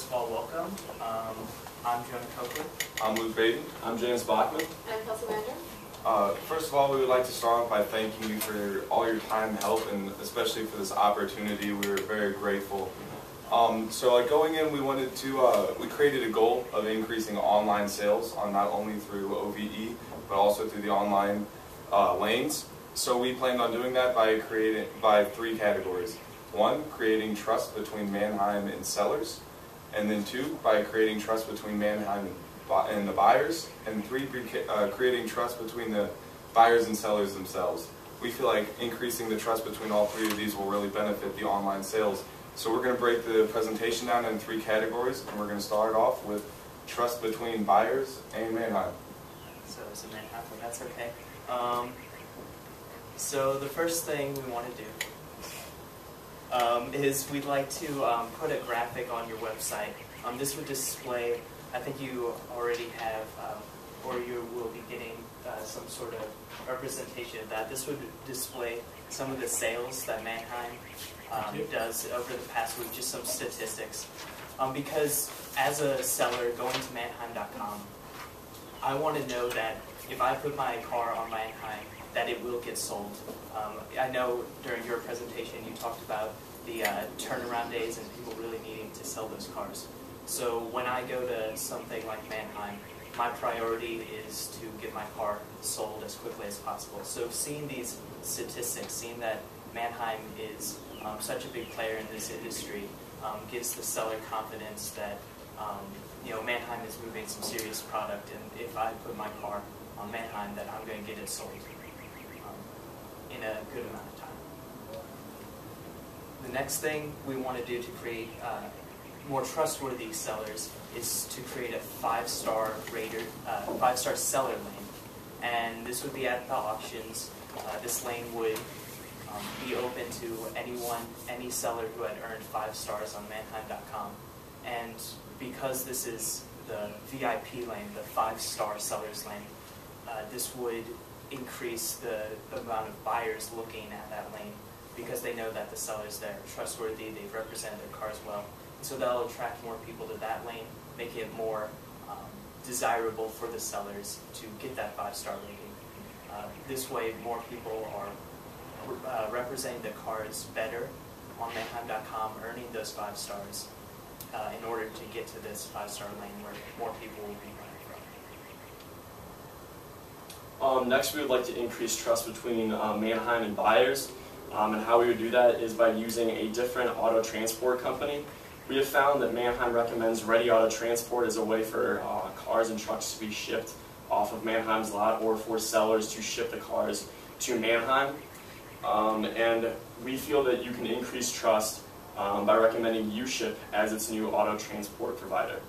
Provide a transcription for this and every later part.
first of all, welcome. I'm Jonah Copeland. I'm Luke Baden. I'm James Bachman. I'm Kelsey Lander. First of all, we would like to start off by thanking you for all your time, help, and especially for this opportunity. We were very grateful. So going in, we wanted to, we created a goal of increasing online sales on not only through OVE, but also through the online lanes. So we planned on doing that by three categories. One, creating trust between Manheim and sellers. And then two, by creating trust between Manheim and the buyers. And three, creating trust between the buyers and sellers themselves. We feel like increasing the trust between all three of these will really benefit the online sales. So we're going to break the presentation down in three categories, and we're going to start off with trust between buyers and Manheim. So it's a Manheim, but that's okay. So the first thing we want to do is we'd like to put a graphic on your website. This would display, I think you already have, or you will be getting some sort of representation of that. This would display some of the sales that Manheim does over the past week, just some statistics. Because as a seller going to Manheim.com, I want to know that if I put my car on Manheim, that it will get sold. I know during your presentation you talked about the turnaround days and people really needing to sell those cars. So when I go to something like Manheim, my priority is to get my car sold as quickly as possible. So seeing these statistics, seeing that Manheim is such a big player in this industry, gives the seller confidence that Manheim is moving some serious product, and if I put my car on Manheim, that I'm going to get it sold in a good amount of time. The next thing we want to do to create more trustworthy sellers is to create a five-star seller lane, and this would be at the auctions. This lane would be open to any seller who had earned 5 stars on Manheim.com, and because this is the VIP lane, the 5-star sellers lane, this would increase the amount of buyers looking at that lane because they know that the sellers there are trustworthy, they've represented their cars well. And so that'll attract more people to that lane, make it more desirable for the sellers to get that 5-star rating. This way, more people are representing the cars better on Manheim.com, earning those 5 stars in order to get to this 5-star lane where more people will be buying from. Next, we would like to increase trust between Manheim and buyers, and how we would do that is by using a different auto transport company. We have found that Manheim recommends Ready Auto Transport as a way for cars and trucks to be shipped off of Manheim's lot, or for sellers to ship the cars to Manheim. And we feel that you can increase trust by recommending UShip as its new auto transport provider.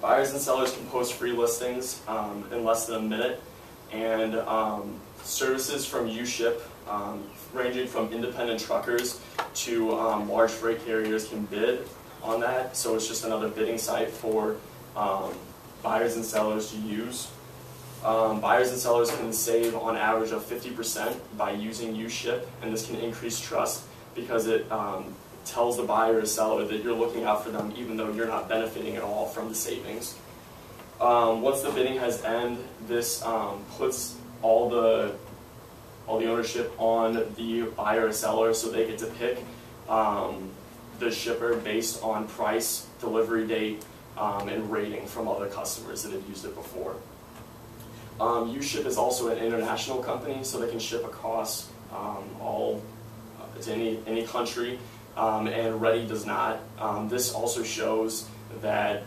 Buyers and sellers can post free listings in less than a minute, and services from UShip, ranging from independent truckers to large freight carriers, can bid on that. So it's just another bidding site for buyers and sellers to use. Buyers and sellers can save on average of 50% by using UShip, and this can increase trust because it tells the buyer or seller that you're looking out for them even though you're not benefiting at all from the savings. Once the bidding has ended, this puts all the ownership on the buyer or seller, so they get to pick the shipper based on price, delivery date, and rating from other customers that have used it before. UShip is also an international company, so they can ship across to any country, and Ready does not. This also shows that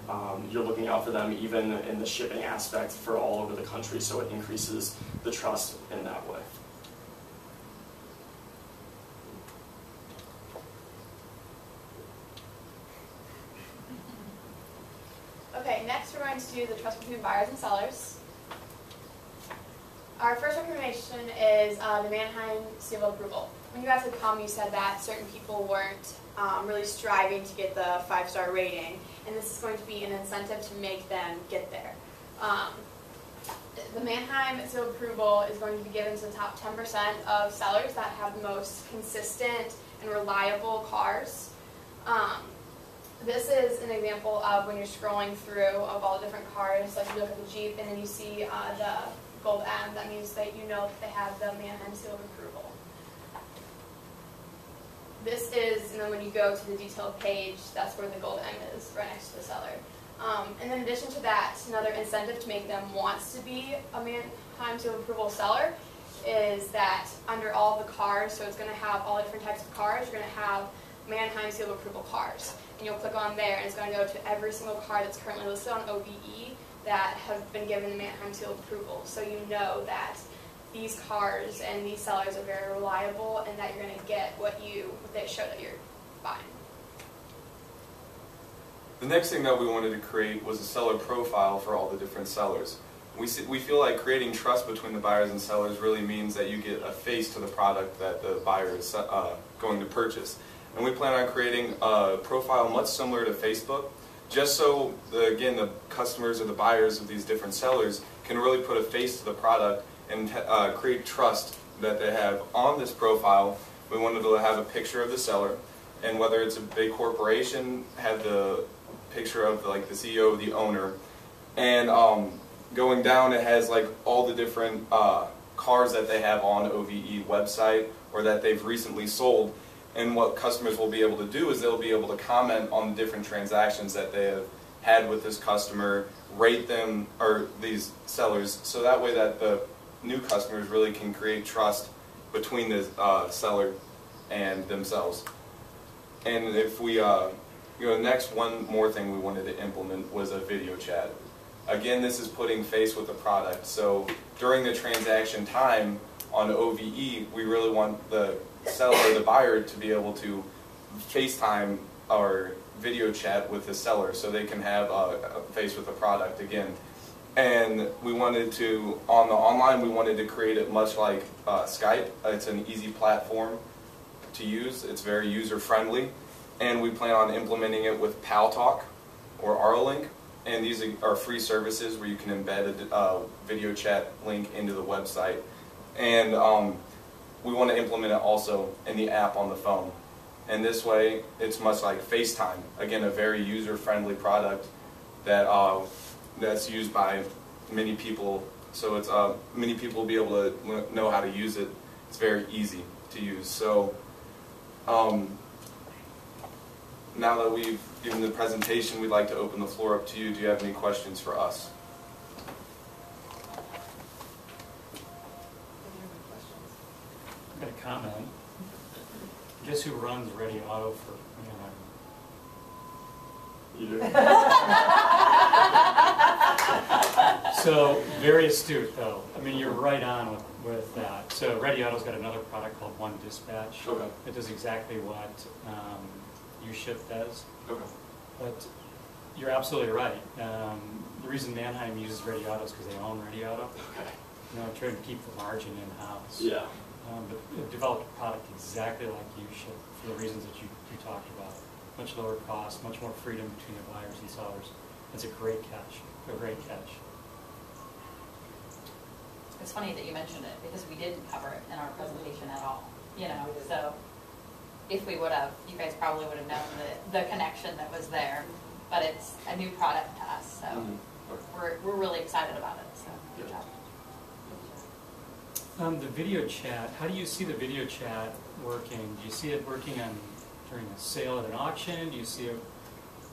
you're looking out for them even in the shipping aspect for all over the country, so it increases the trust in that way. Okay, next we're going to do the trust between buyers and sellers. Our first recommendation is the Manheim seal of approval. When you guys had come, you said that certain people weren't really striving to get the 5-star rating, and this is going to be an incentive to make them get there. The Manheim seal of approval is going to be given to the top 10% of sellers that have the most consistent and reliable cars. This is an example of when you're scrolling through of all the different cars. Like you look at the Jeep and then you see the gold M. That means that you know that they have the Manheim seal of approval. This is, and then when you go to the detailed page, that's where the gold M is, right next to the seller. And in addition to that, another incentive to make them want to be a Manheim seal of approval seller is that under all the cars, so it's going to have all the different types of cars, you're going to have Manheim seal of approval cars. And you'll click on there, and it's going to go to every single car that's currently listed on OVE that have been given the Manheim seal of approval. So you know that these cars and these sellers are very reliable, and that you're going to get what they show that you're buying. The next thing that we wanted to create was a seller profile for all the different sellers. We feel like creating trust between the buyers and sellers really means that you get a face to the product that the buyer is going to purchase. And we plan on creating a profile much similar to Facebook, just so, again, the customers or the buyers of these different sellers can really put a face to the product and create trust that they have on this profile. We wanted to have a picture of the seller, and whether it's a big corporation, have the picture of like the CEO, the owner, and going down it has like all the different cars that they have on OVE website or that they've recently sold. And what customers will be able to do is they'll be able to comment on the different transactions that they have had with this customer, rate them, or these sellers, so that way that the new customers really can create trust between the seller and themselves. And if we next, one more thing we wanted to implement was a video chat. Again, this is putting face with the product. So during the transaction time on OVE, we really want the seller or the buyer to be able to FaceTime or video chat with the seller so they can have a face with the product again. And we wanted to, on the online, we wanted to create it much like Skype. It's an easy platform to use. It's very user-friendly. And we plan on implementing it with PalTalk or RLink. And these are free services where you can embed a video chat link into the website. And we want to implement it also in the app on the phone. And this way, it's much like FaceTime. Again, a very user-friendly product that that's used by many people. So it's many people will be able to know how to use it. It's very easy to use. So now that we've given the presentation, we'd like to open the floor up to you. Do you have any questions for us? I've got a comment. Guess who runs Ready Auto for Manheim? You do? So, very astute though. I mean, you're right on with that. So, Ready Auto's got another product called One Dispatch. Okay. It does exactly what U-Ship does. Okay. But you're absolutely right. The reason Manheim uses Ready Auto is because they own Ready Auto. Okay. You know, trying to keep the margin in-house. Yeah. But they've developed a product exactly like U-Ship for the reasons that you talked about. Much lower cost, much more freedom between the buyers and sellers. It's a great catch, a great catch. It's funny that you mentioned it because we didn't cover it in our presentation at all. You know, so if we would have, you guys probably would have known the connection that was there. But it's a new product to us, so we're really excited about it. So good job. The video chat, how do you see the video chat working? Do you see it working during a sale at an auction? Do you see it,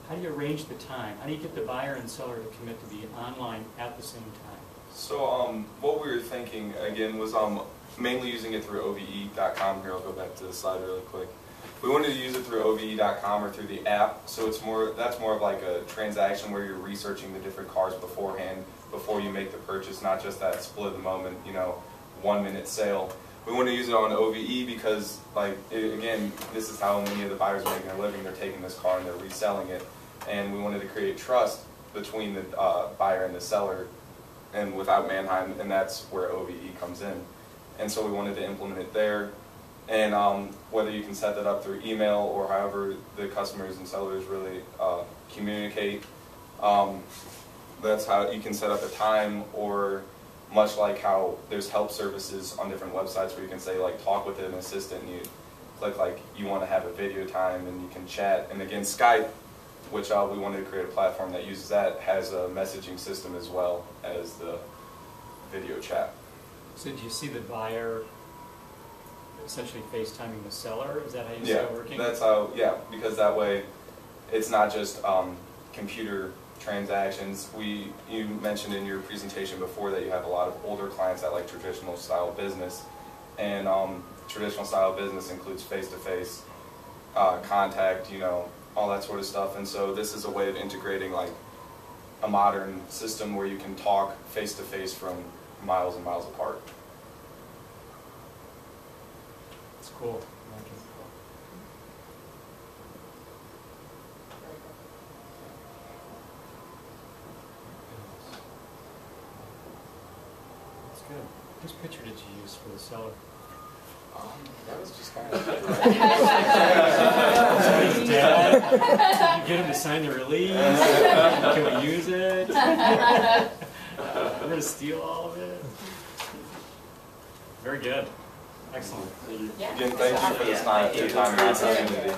how do you arrange the time? How do you get the buyer and seller to commit to be online at the same time? So what we were thinking, again, was mainly using it through OVE.com. Here, I'll go back to the slide really quick. We wanted to use it through OVE.com or through the app, so that's more of like a transaction where you're researching the different cars beforehand, before you make the purchase, not just that split of the moment, 1 minute sale. We want to use it on OVE because, again, this is how many of the buyers are making their living. They're taking this car and they're reselling it, and we wanted to create trust between the buyer and the seller, and without Manheim, and that's where OVE comes in. And so we wanted to implement it there, and whether you can set that up through email or however the customers and sellers really communicate, that's how you can set up a time, or much like how there's help services on different websites where you can say, talk with an assistant, and you click you want to have a video time and you can chat. And again, Skype which we wanted to create a platform that uses that, has a messaging system as well as the video chat. So do you see the buyer essentially FaceTiming the seller? Is that how you see it working? That's how, because that way it's not just computer transactions. You mentioned in your presentation before that you have a lot of older clients that like traditional style business, and traditional style business includes face-to-face contact, all that sort of stuff. And so this is a way of integrating like a modern system where you can talk face-to-face from miles and miles apart. It's cool. I like it. That's good. Whose picture did you use for the seller? That was just kind of His dad? Did you get him to sign the release? Can we use it? We're going to steal all of it. Very good. Excellent. Yeah. Again, thank you for this time and opportunity.